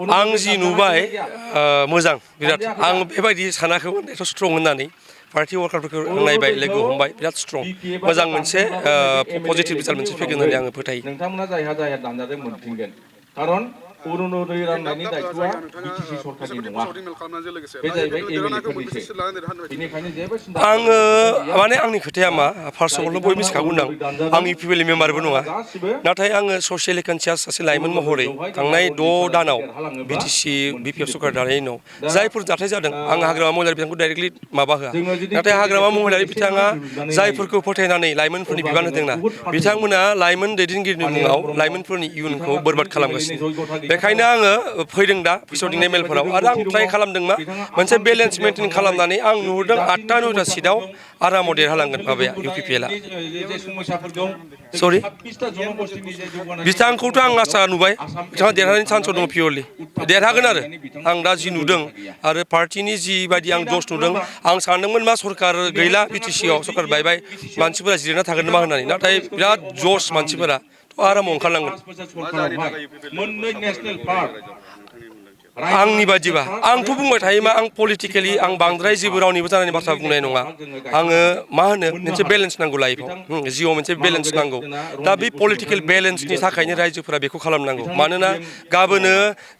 आं जि नुबाय मोजां बिराद आं बेबायदि सानाखैमोन एथ' स्ट्रं होननानै पार्टी वर्कारफोरखौ नायबाय लोगो हमबाय बिराद स्ट्रं मोजां मोनसे पजिटिभ रिजाल्ट मोनसे फैगोन होननानै आङो फोथायो नोंथांमोना जायहा दानजादों मोनफिनगोन खारन अरुणोदय राननायनि दायथ'आ बिटिसि सरकारनि नङा बे जाहैबाय एमएलएफोरनिसो बेनिखायनो जेबो सिन्था आङो माने आंनि खोथाया मा फार्स्ट अफ अल बयबो मिथिखागौ होनदां आं इउपिपिएलनि मेम्बारबो नङा नाथाय आङो ससियेलि कनसियास सासे लाइमोन महरै थांनाय 6 दानाव बिटिसि बिपिएफ सरकार दानायनि उनाव जायफोर जाथाय जादों आं हाग्रामा महिलारि बिथांखौ डाइरेक्टलि माबा होआ नाथाय हाग्रामा महिलारि बिथाङा जायफोरखौ फोथायनानै लाइमोनफोरनि बिबान होदोंना बिथांमोना लाइमोन दैदेनगिरिनि मुङाव लाइमोनफोरनि इयुनखौ बरबाद खालामगासिनो बेखायनो आङो फैदों दा फोसावदिंनाय मेलफोराव आरो आं ट्राइ खालामदों मा मोनसे बेलेन्स मेनटेन खालामनानै आं नुहुरदों 8टा 9टा सिटआव आरामाव देरहालांगोन माबाया इउपिपिएलआ सरि बिथांखौथ' आं आसा नुबाय बिथाङा देरहानायनि चान्सआव दङ पियरलि देरहागोन आरो आं दा जि नुदों आरो पार्टिनि जिबायदि आं जस नुदों आं सानदोंमोन मा सरकार गैला बिटिसिआव सरकार बायबाय मानसिफोरा जिरायना थागोन नामा होननानै नाथाय बिराद जस मानसिफोरा आरामाव ओंखारलांगोन आंनि बादिबा आंथ' बुंबाय थायो मा आं पलिटिकेलि आं बांद्राय जेबो रावनिबो जानायनि बाथ्रा बुंनाय नङा आङो मा होनो मोनसे बेलेन्स नांगौ लाइफआव जिउआव मोनसे बेलेन्स नांगौ दा बे पलिटिकेल बेलेन्सनि थाखायनो रायजोफोरा बेखौ खालामनांगौ मानोना गाबोनो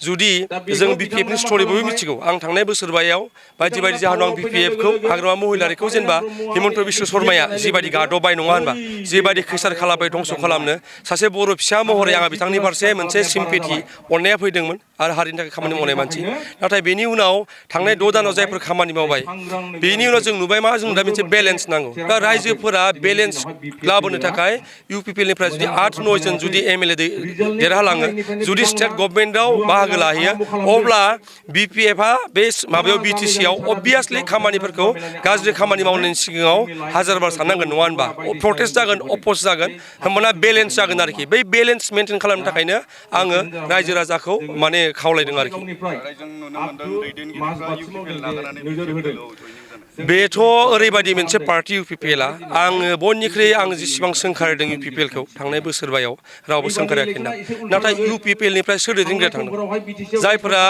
जुदि जों बिपिएफनि स्ट'रि बयबो मिथिगौ आं थांनाय बोसोरबायाव बायदि बायदि जाहोनाव आं बिपिएफखौ हाग्रामा महिलारिखौ जेनेबा हिमन्त बिश्व शर्माया जिबायदि गादबबाय नङा होनबा जिबायदि खैसार खालामबाय धंस' खालामनो सासे बर' फिसा महरै आंहा बिथांनि फारसे मोनसे सिम्पेथि अननाया फैदोंमोन आरो हारिनि थाखाय खामानि मावनाय मानसि नाथाय बेनि उनाव थांनाय 6 दानाव जायफोर खामानि मावबाय बेनि उनाव जों नुबाय मा जों दा मोनसे बेलेन्स नांगौ दा रायजोफोरा बेलेन्स लाबोनो थाखाय इउपिपिएलनिफ्राय जुदि 8-9 जन जुदि एमएलए देरहालाङो जुदि स्टेट गभर्नमेन्टआव बाहागो लाहैयो अब्ला बिपिएफआ बे माबायाव बिटिसिआव अबभियासलि खामानिफोरखौ गाज्रि खामानि मावनायनि सिगाङाव हाजारबार साननांगोन नङा होनबा प्रटेस्ट जागोन अपोज जागोन होमबाना बेलेन्स जागोन आरोखि बै बेलेन्स मेनटेन खालामनो थाखायनो आङो रायजो राजाखौ माने खावलायदों आरोखि बेथ' ओरैबायदि मोनसे पार्टी इउपिपिएलआ आङो बयनिख्रुइ आं जेसेबां सोंखारिदों इउपिपिएलखौ थांनाय बोसोरबायाव रावबो सोंखाराखै ना नाथाय इउपिपिएलनिफ्राय सोर दैदेनगिरिया थांदों जायफोरा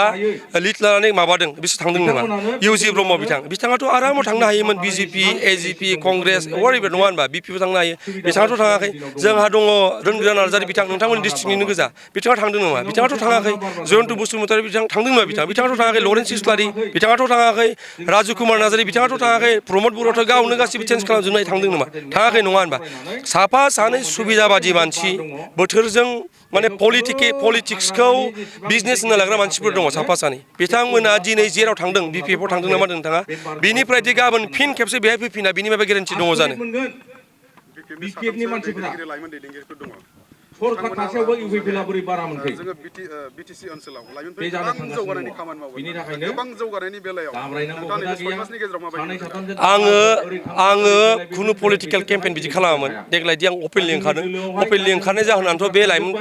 लिड लानानै माबादों बिसोर थांदों नामा इउजि ब्रह्म बिथाङाथ' आरामाव थांनो हायोमोन बिजेपि एजिपि कंग्रेस अरायबो नङा होनबा बिपिबो थांनो हायो बिथाङाथ' थाङाखै जोंहा दङ रोनगोरा नार्जारि बिथां नोंथांमोननि डिस्ट्रिक्टनिनो गोजा बिथाङा थांदों नामा बिथाङाथ' थाङाखै जयन्त बसुमतारी बिथां थांदों नामा बिथाङाथ' थाङाखै लरेन्स इस्लारि बिथाङाथ' थाङाखै राजु कुमार नार्जारि बिथाङाथ' थाङाखै प्रमद बर'थ' गावनो गासिबो चेन्ज खालामजोबनाय थांदों नामा थाङाखै नङा होनबा साफा सानै सुबिदाबादि मानसि बोथोरजों माने पलिटिक्सखौ बिजनेस होनना लाग्रा मानसिफोर दङ साफा सानै बिथांमोना दिनै जेराव थांदों बिपिएफआव थांदों नामा नोंथाङा बिनिफ्रायदि गाबोन फिन खेबसे बेहाय फैफिना बिनि माबा गेरेन्टि दङ जानो बिपिएफनि मानसिफोरा सरकार थासेयावबो इउपिपिएलआ बोरै बारा मोनखै जोङो बिटिसि ओनसोलाव लाइमोनफोरा गोबां जौगानायनि खामानि मावो बिनि थाखायनो गोबां जौगानायनि बेलायाव नोंथाङा नैबे 6 मासनि गेजेराव माबायदि आङो खुनु पलिटिकेल केम्पेइन बिदि खालामामोन देग्लायदि आं अपेनलि ओंखारनाय जाहोनाथ' बे लाइमोन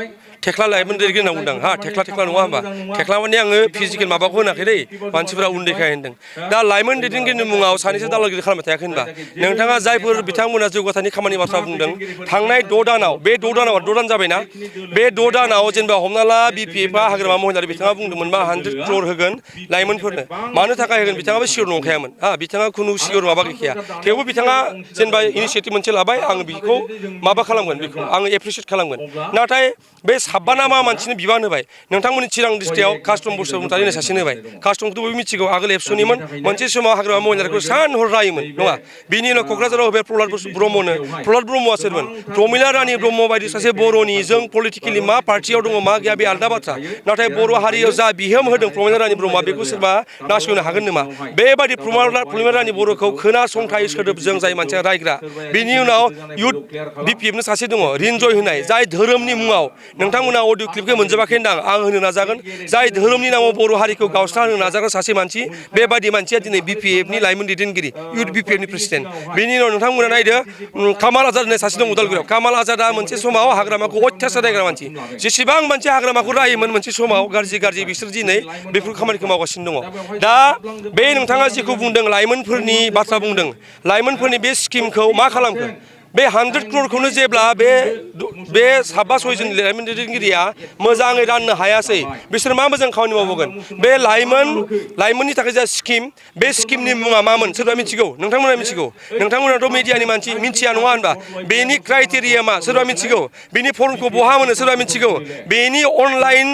थेख्ला लाइमोन दैदेनगिरि होनना बुंदों हा थेख्ला नङा होनबा थेख्ला माने आङो फिजिकेल माबाखौ होनाखै दै मानसिफोरा उन्दैखाय होनदों दा लाइमोन दैदेनगिरिनि मुङाव सानैसो दालालगिरि खालामबाय थायाखै होनबा नोंथाङा जायफोर बिथांमोना जौगाथायनि खामानि बाथ्रा बुंदों थांनाय 6 दानाव बे 6 दानाव 6 दान जाबायना बे 6 दानाव जेनेबा हमना ला बिपिएफआ हाग्रामा महिलारि बिथाङा बुंदोंमोन मा 100 क्रर होगोन लाइमोनफोरनो मानो थाखाय होगोन बिथाङाबो सियर नंखायामोन हा बिथाङा खुनु सियर माबा गैखाया थेवबो बिथाङा जेनेबा इनिसियेटिभ मोनसे लाबाय आं बेखौ माबा खालामगोन बेखौ आङो एप्रिसियेट खालामगोन नाथाय बे साबाना मा मानसिनो बिबान होबाय नोंथांमोननि चिरां डिस्ट्रिक्टआव कास्टम बसुमतारी होननाय सासेनो होबाय कास्टमखौथ' बयबो मिथिगौ आगोल एबसुनिमोन मोनसे समाव हाग्रामा महिलारिखौ सान हर रायोमोन नङा बिनि उनाव क'क्राझाराव होबाय प्रह्लाद ब्रह्मआ सोरमोन प्रमिला रानी ब्रह्म बायदि सासे बर'नि जों पलिटिकेलि मा पार्टियाव दङ मा गैया बे आलादा बाथ्रा नाथाय बर' हारियाव जा बिहोम होदों प्रमिला रानी ब्रह्मआ बेखौ सोरबा नासयनो हागोन नामा बेबायदि प्रमिला रानी बर'खौ खोनासंथाय सोदोबजों जाय मानसिया रायग्रा बिनि उनाव इउथ बिपिएफनो सासे दङ रिन्जय होनाय जाय धोरोमनि मुङाव नोंथांमोना अडिअ क्लिपखौ मोनजोबाखै होनदां आं होनो नाजागोन जाय धोरोमनि नामाव बर' हारिखौ गावस्रा होनो नाजाग्रा सासे मानसि बेबायदि मानसिया दिनै बिपिएफनि लाइमोन दैदेनगिरि इउथ बिपिएफनि प्रेसिडेन्ट बेनि उनाव नोंथांमोना नायदो कामाल आजाद होननाय सासे दं उदालगुरियाव कामाल आजादा मोनसे समाव हाग्रामाखौ अयथासार रायग्रा मानसि जेसेबां मानसि हाग्रामाखौ रायोमोन मोनसे समाव गाज्रि बिसोर दिनै बेफोर खामानिखौ मावगासिनो दङ दा बे नोंथाङा जेखौ बुंदों लाइमोनफोरनि बाथ्रा बुंदों लाइमोनफोरनि बे स्किमखौ मा खालामखो बे 100 crore जेब्ला बे साबा सयजन लाइमोन दैदेनगिरिया मोजाङै राननो हायासै बिसोर मा मोजां खामानि मावबावगोन बे लाइमोननि थाखाय जा स्किम बे स्किमनि मुङा मामोन सोरबा मिथिगौ नोंथांमोना मिथिगौ नोंथांमोनाथ' मिडियानि मानसि मिथिया नङा होनबा बेनि क्राइटेरिया मा सोरबा मिथिगौ बेनि फर्मखौ बहा मोनो सोरबा मिथिगौ बेनि अनलाइन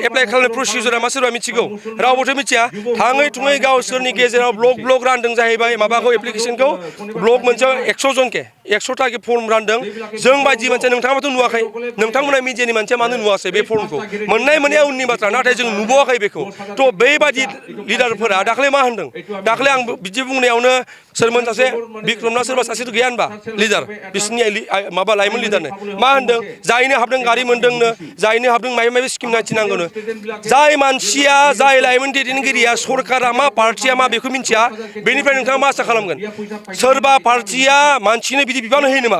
एप्लाइ खालामनाय प्रसिजारा मा सोरबा मिथिगौ रावबोथ' मिथिया थाङै थुङै गावसोरनि गेजेराव ब्लक रानदों जाहैबाय माबाखौ एप्लिकेशनखौ ब्लक मोनसेयाव 100 जनके 100टा फर्म रानदों जों बायदि मानसिया नोंथाङाबोथ' नुवाखै नोंथांमोना मिडियानि मानसिया मानो नुवासै बे फर्मखौ मोननाय मोननाया उननि बाथ्रा नाथाय जों नुबावाखै बेखौ थ' बेबायदि लिडारफोरा दाख्लै मा होनदों दाख्लै आं बिदि बुंनायावनो सोरमोन सासे बिक्रमना सोरबा सासेथ' गैया होनबा लिडार बिसोरनि माबा लाइमोन लिडारनो मा होनदों जायनो हाबदों गारि मोनदोंनो जायनो हाबदों माबा स्किम नायथिनांगौनो जाय मानसिया जाय लाइमोन दैदेनगिरिया सरकारा मा पार्टिया मा बेखौ मिथिया बेनिफ्राय नोंथाङा मा आसा खालामगोन सोरबा पार्टिया मानसिनो बिदि बिबान होयो नामा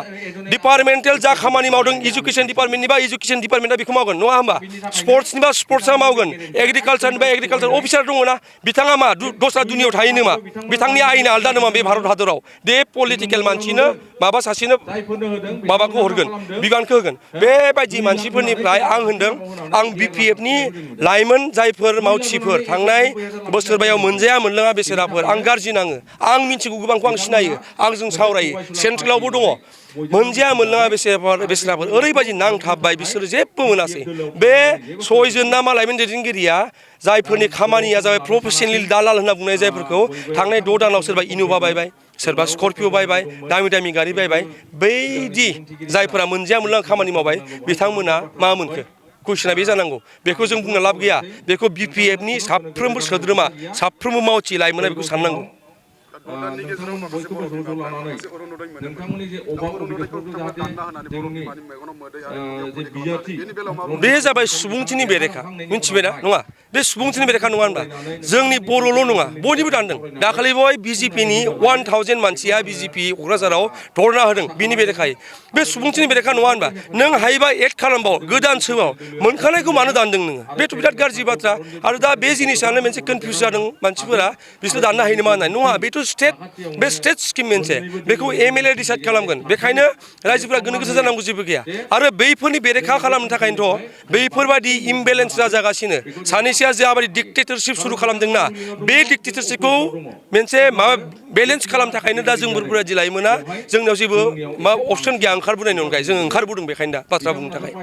डिपार्टमेन्टेल जा खामानि मावदों इडुकेसन डिपार्टमेन्टनिबा इडुकेसन डिपार्टमेन्टआ बेखौ मावगोन नङा होमबा स्पर्ट्सनिबा स्पर्ट्सआ मावगोन एग्रिकालचारनिबा एग्रिकालचार अफिसार दङ ना बिथाङा मा दस्रा दुनियाव थायो नामा बिथांनि आयेना आलदा नामा बे भारत हादराव बे पलिटिकेल मानसिनो माबा सासेनो माबाखौ हरगोन बिबानखौ होगोन बेबायदि मानसिफोरनिफ्राय आं होनदों आं BPFनि लाइमोन जायफोर मावथिफोर थांनाय बोसोरबायाव मोनजाया मोनलोङा बेसेराफोर आं गाज्रि नाङो आं मिथिगौ गोबांखौ आं सिनायो आंजों सावरायो सेन्ट्रेलावबो दङ मोनजाया मोनलोङा बेसेराफोर ओरैबायदि नांथाबबाय बिसोरो जेबो मोनासै बे सयजन ना मा लाइमोन दैदेनगिरिया जायफोरनि खामानिया जाबाय प्रफेसनेल दालाल होनना बुंनाय जायफोरखौ थांनाय 6 दानाव सोरबा इन'भा बायबाय सोरबा स्कर्पिय' बायबाय दामि गारि बायबाय बैदि जायफोरा मोनजाया मोनलोङा खामानि मावबाय बिथांमोना मा मोनखो कुइसना बे जानांगौ बेखौ जों बुंनो लाब गैया बेखौ BPFनि साफ्रोमबो सोद्रोमा साफ्रोमबो मावथि लाइमोना बेखौ साननांगौ बे जाबाय सुबुंथिनि बेरेखा मिथिबायना नङा बे सुबुंथिनि बेरेखा नङा होनबा जोंनि बर'ल' नङा बयनिबो दानदों दाखालि बय BJPनि 1000 मानसिया BJP क'क्राझाराव धरना होदों बिनि बेरेखायै बे सुबुंथिनि बेरेखा नङा होनबा नों हायोबा एड खालामबाव गोदान सोबाव मोनखानायखौ मानो दानदों नोङो बेथ' बिराद गाज्रि बाथ्रा आरो दा बे जिनिसानो मोनसे कनफिउज जादों मानसिफोरा बिसोर दाननो हायो नामा होननाय नङा बेथ' स्टेट स्किम मोनसे बेखौ MLA डिसाइड खालामगोन बेखायनो रायजोफोरा गोनो गोथो जानांगौ जेबो गैया आरो बैफोरनि बेरेखा खालामनो थाखायनोथ' बैफोरबायदि इमबेलेन्स जागासिनो सानैसोआ जाबायदि डिक्टेटरशिप सुरु खालामदोंना बे डिक्टेटरशिपखौ मोनसे माबा बेलेन्स खालामनो थाखायनो दा जोंफोरबायदि लाइमोना जोंनाव जेबो मा अपसन गैया ओंखारबोनायनि अनगायै जों ओंखारबोदों बेखायनो दा बाथ्रा बुंनो थाखाय